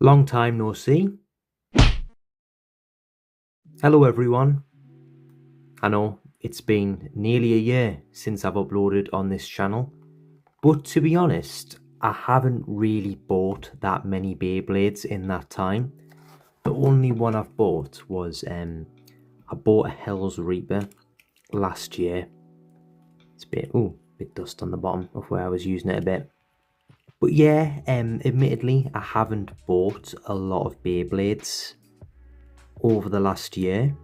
Long time no see. Hello everyone. I know it's been nearly a year since I've uploaded on this channel, but to be honest, I haven't really bought that many Beyblades in that time. The only one I've bought was I bought a Hell's Reaper last year. It's a bit dust on the bottom of where I was using it a bit. But yeah, admittedly, I haven't bought a lot of Beyblades over the last year.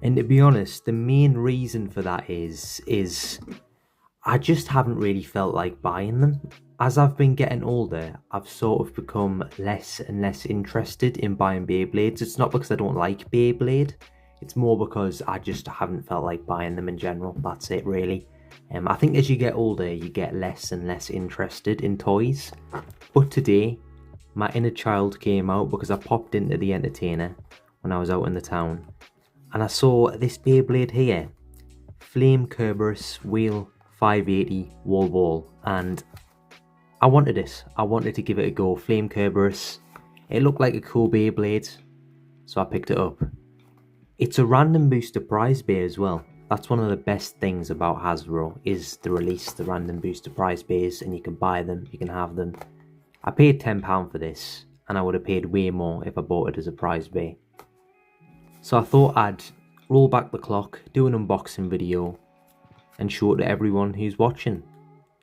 And to be honest, the main reason for that is I just haven't really felt like buying them. As I've been getting older, I've sort of become less and less interested in buying Beyblades. It's not because I don't like Beyblade, it's more because I just haven't felt like buying them in general. That's it really. I think as you get older, you get less and less interested in toys. But today, my inner child came out because I popped into the entertainer when I was out in the town. And I saw this Beyblade here, Flame Cerberus Wheel 580 wall ball, and I wanted it. I wanted to give it a go. Flame Cerberus. It looked like a cool Beyblade, so I picked it up. It's a random booster prize bay as well. That's one of the best things about Hasbro, is the release, the random booster prize bays, and you can buy them, you can have them. I paid £10 for this, and I would have paid way more if I bought it as a prize bay. So I thought I'd roll back the clock, do an unboxing video, and show it to everyone who's watching.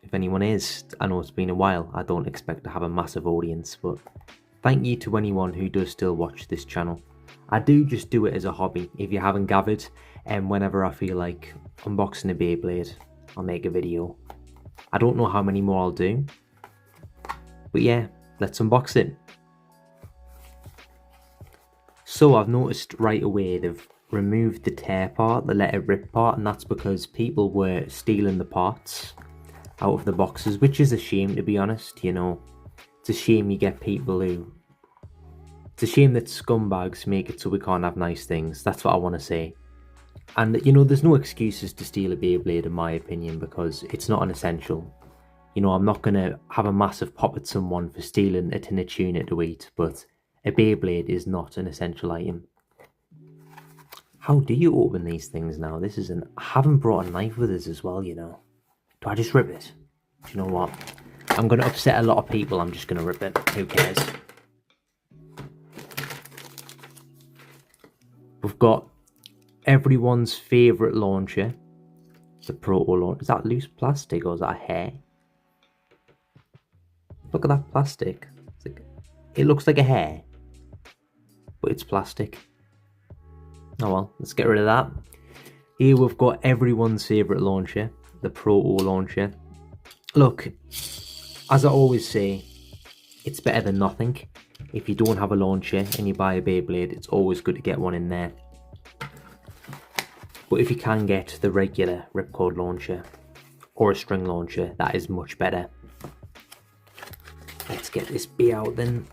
If anyone is. I know it's been a while, I don't expect to have a massive audience, but thank you to anyone who does still watch this channel. I do just do it as a hobby, if you haven't gathered, and whenever I feel like unboxing a Beyblade, I'll make a video. I don't know how many more I'll do, but yeah, let's unbox it. So I've noticed right away they've removed the tear part, the let it rip part, and that's because people were stealing the parts out of the boxes, which is a shame, to be honest. You know, it's a shame you get people who... It's a shame that scumbags make it so we can't have nice things. That's what I want to say. And you know, there's no excuses to steal a Beyblade in my opinion, because it's not an essential. You know, I'm not going to have a massive pop at someone for stealing a tin of tuna to eat, but a Beyblade is not an essential item. How do you open these things now? I haven't brought a knife with us as well, you know. Do I just rip it? Do you know what? I'm going to upset a lot of people, I'm just going to rip it. Who cares? We've got everyone's favourite launcher. The Proto launcher. Is that loose plastic or is that hair? Look at that plastic. It looks like a hair, but it's plastic. Oh well, let's get rid of that. Here we've got everyone's favourite launcher, the Proto launcher. Look, as I always say, it's better than nothing. If you don't have a launcher and you buy a Beyblade, it's always good to get one in there. But if you can get the regular ripcord launcher or a string launcher, that is much better. Let's get this bee out then.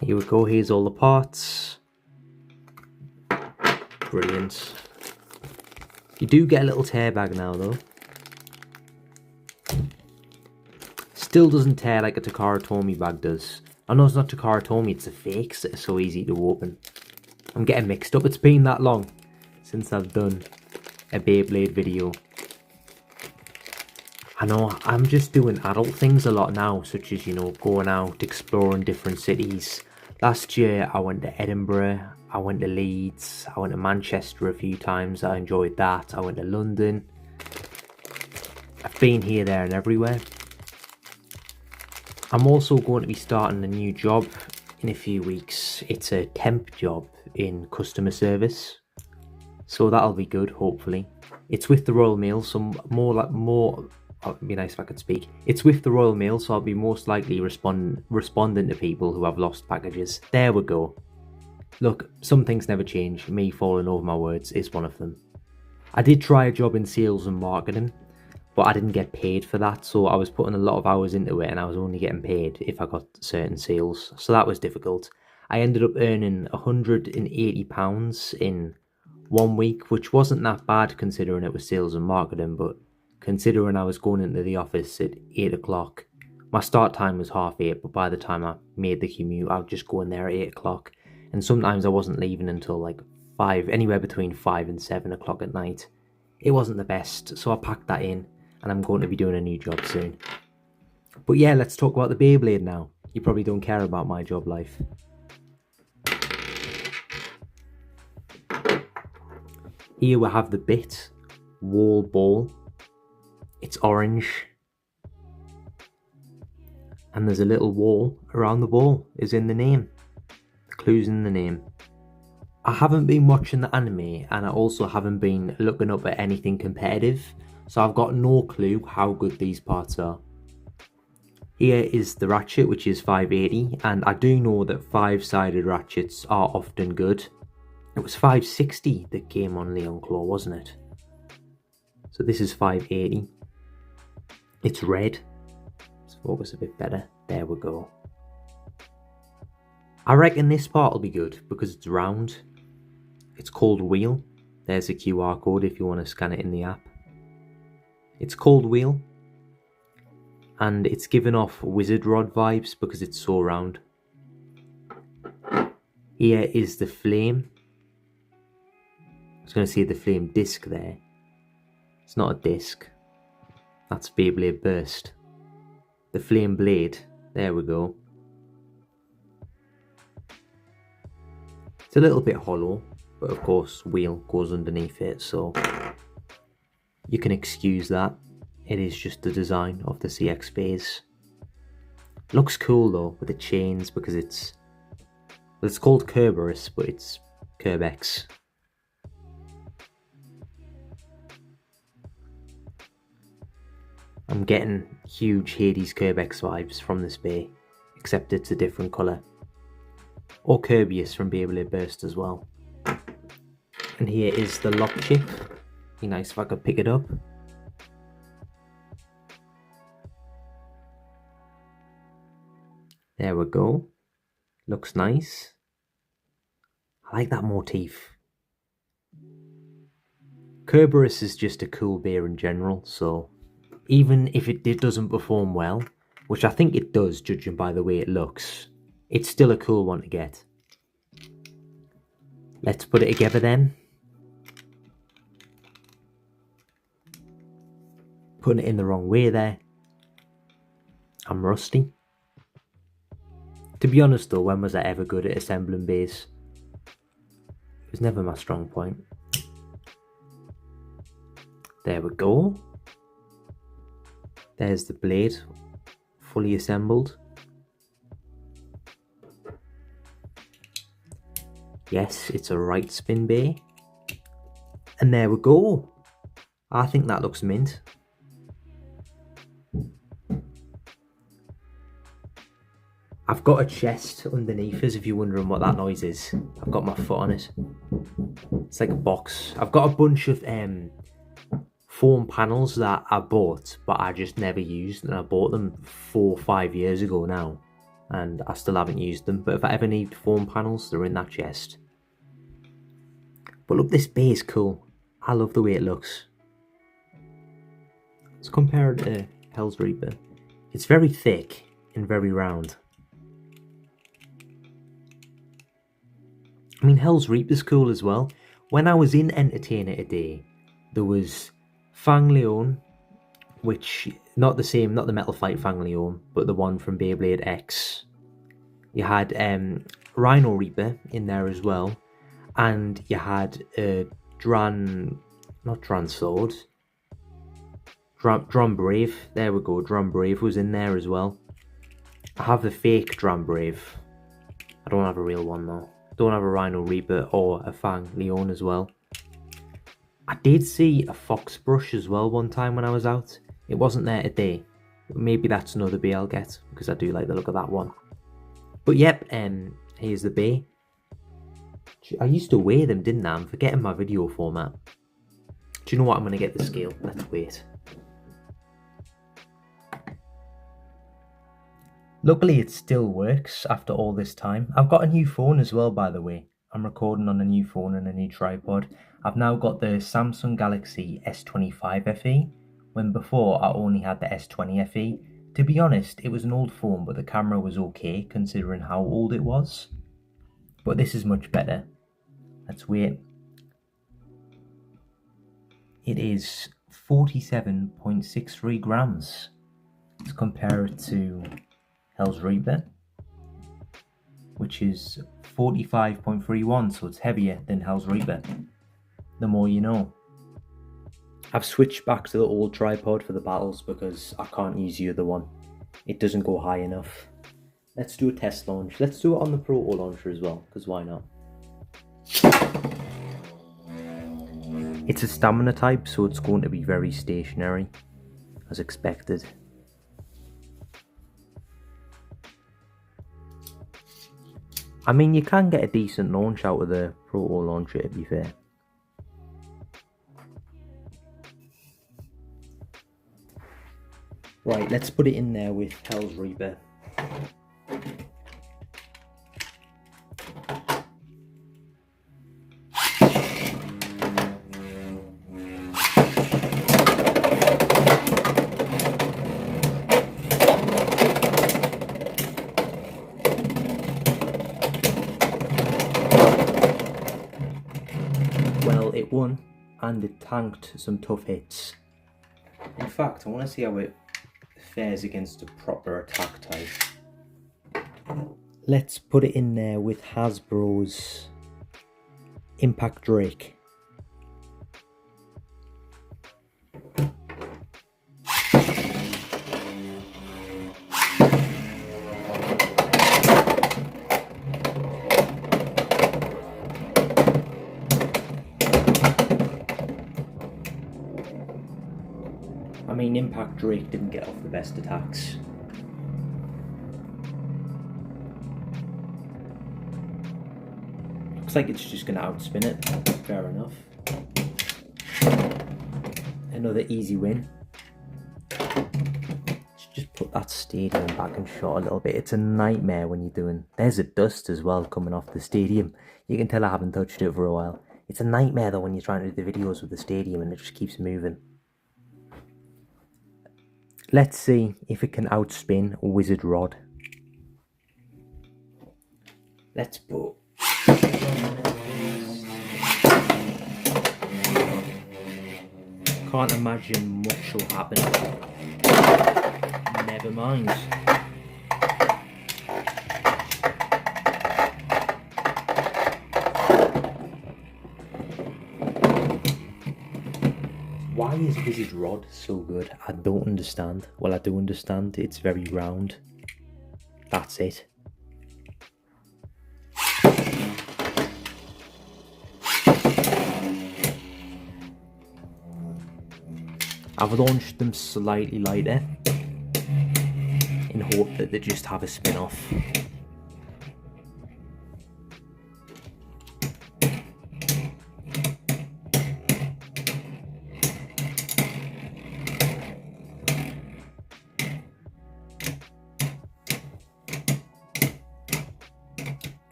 Here we go, here's all the parts. Brilliant. You do get a little tear bag now though. Still doesn't tear like a Takara Tomy bag does. I know it's not Takara Tomy, it's the fakes that are so easy to open. I'm getting mixed up, it's been that long since I've done a Beyblade video. I know, I'm just doing adult things a lot now, such as, you know, going out, exploring different cities. Last year I went to Edinburgh, I went to Leeds, I went to Manchester a few times, I enjoyed that. I went to London. I've been here, there and everywhere. I'm also going to be starting a new job in a few weeks. It's a temp job in customer service, so that'll be good, hopefully. It's with the Royal Mail, so it'd be nice if I could speak. It's with the Royal Mail, so I'll be most likely responding to people who have lost packages. There we go. Look, some things never change. Me falling over my words is one of them. I did try a job in sales and marketing, but I didn't get paid for that, so I was putting a lot of hours into it and I was only getting paid if I got certain sales, so that was difficult. I ended up earning £180 in 1 week, which wasn't that bad considering it was sales and marketing, but considering I was going into the office at 8 o'clock, my start time was 8:30, but by the time I made the commute, I would just go in there at 8 o'clock, and sometimes I wasn't leaving until like 5, anywhere between 5 and 7 o'clock at night. It wasn't the best, so I packed that in, and I'm going to be doing a new job soon. But yeah, let's talk about the Beyblade now. You probably don't care about my job life. Here we have the bit, wall ball. It's orange. And there's a little wall around the ball, is in the name. The clue's in the name. I haven't been watching the anime, and I also haven't been looking up at anything competitive, so I've got no clue how good these parts are. Here is the ratchet, which is 580, and I do know that 5-sided ratchets are often good. It was 560 that came on Leon Claw, wasn't it? So this is 580. It's red. Let's focus a bit better. There we go. I reckon this part will be good because it's round. It's called Wheel. There's a QR code if you want to scan it in the app. It's called Wheel. And it's giving off Wizard Rod vibes because it's so round. Here is the flame. I was going to say the flame disc there. It's not a disc. That's Beyblade Burst. The flame blade. There we go. It's a little bit hollow, but of course wheel goes underneath it, so you can excuse that. It is just the design of the CX phase. Looks cool though with the chains because it's called Cerberus, but it's Cerbex. I'm getting huge Hades Cerbex vibes from this bay, except it's a different colour. Or Kirbyus from Beyblade Burst as well. And here is the lock chip. Be nice if I could pick it up. There we go. Looks nice. I like that motif. Cerberus is just a cool beer in general, so even if it doesn't perform well, which I think it does judging by the way it looks, it's still a cool one to get. Let's put it together then. Putting it in the wrong way there. I'm rusty. To be honest though, when was I ever good at assembling bays? It was never my strong point. There we go. There's the blade, fully assembled. Yes, it's a right spin bay. And there we go. I think that looks mint. I've got a chest underneath us if you're wondering what that noise is. I've got my foot on it. It's like a box. I've got a bunch of foam panels that I bought, but I just never used, and I bought them 4 or 5 years ago now, and I still haven't used them. But if I ever need foam panels, they're in that chest. But look, this bay is cool. I love the way it looks. Let's compare it to Hell's Reaper. It's very thick and very round. I mean, Hell's Reaper's cool as well. When I was in Entertainer today, there was Fang Leon, which, not the Metal Fight Fang Leon, but the one from Beyblade X. You had Rhino Reaper in there as well, and you had Drum Brave. There we go, Drum Brave was in there as well. I have the fake Drum Brave. I don't have a real one though. Don't have a Rhino Reaper or a Fang Leon as well. I did see a Fox Brush as well one time when I was out. It wasn't there today. Maybe that's another bay I'll get, because I do like the look of that one. But yep, here's the bay. I used to weigh them, didn't I? I'm forgetting my video format. Do you know what? I'm going to get the scale. Let's wait. Luckily it still works after all this time. I've got a new phone as well, by the way. I'm recording on a new phone and a new tripod. I've now got the Samsung Galaxy S25 FE, when before I only had the S20 FE. To be honest, it was an old phone, but the camera was okay considering how old it was. But this is much better. Let's wait. It is 47.63 grams. Let's compare it to Hell's Reaper, which is 45.31, so it's heavier than Hell's Reaper. The more you know. I've switched back to the old tripod for the battles because I can't use the other one. It doesn't go high enough. Let's do a test launch. Let's do it on the Proto launcher as well, because why not? It's a stamina type, so it's going to be very stationary, as expected. I mean, you can get a decent launch out of the Proto launcher, to be fair. Right, let's put it in there with Hell's Reaper. Well, it won, and it tanked some tough hits. In fact, I want to see how it fares against a proper attack type. Let's put it in there with Hasbro's Impact Drake. I mean, Impact Drake didn't get off the best attacks. Looks like it's just going to outspin it. Fair enough. Another easy win. Let's just put that stadium back in shot a little bit. It's a nightmare when you're doing... There's a dust as well coming off the stadium. You can tell I haven't touched it for a while. It's a nightmare though when you're trying to do the videos with the stadium and it just keeps moving. Let's see if it can outspin Wizard Rod. Let's put... Can't imagine much will happen. Never mind. Why is Wizard Rod so good? I don't understand. Well, I do understand. It's very round. That's it. I've launched them slightly lighter in hope that they just have a spin off.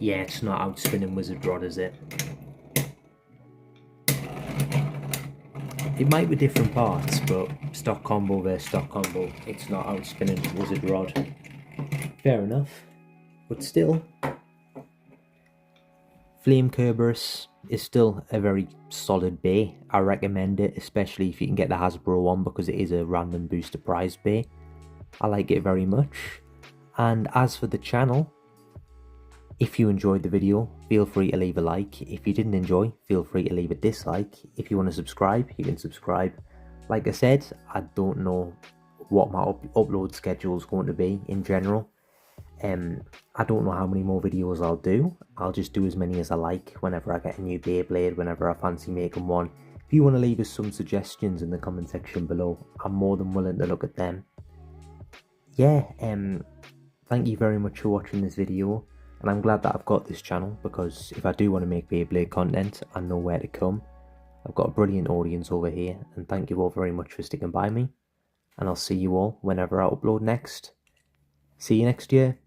Yeah, it's not outspinning Wizard Rod, is it? It might be different parts, but stock combo versus stock combo, it's not outspinning Wizard Rod. Fair enough, but still. Flame Cerberus is still a very solid bay. I recommend it, especially if you can get the Hasbro one, because it is a random booster prize bay. I like it very much. And as for the channel, if you enjoyed the video, feel free to leave a like. If you didn't enjoy, feel free to leave a dislike. If you want to subscribe, you can subscribe. Like I said, I don't know what my upload schedule is going to be in general. I don't know how many more videos I'll do. I'll just do as many as I like whenever I get a new Beyblade, whenever I fancy making one. If you want to leave us some suggestions in the comment section below, I'm more than willing to look at them. Yeah, thank you very much for watching this video. And I'm glad that I've got this channel, because if I do want to make Beyblade content, I know where to come. I've got a brilliant audience over here, and thank you all very much for sticking by me. And I'll see you all whenever I upload next. See you next year.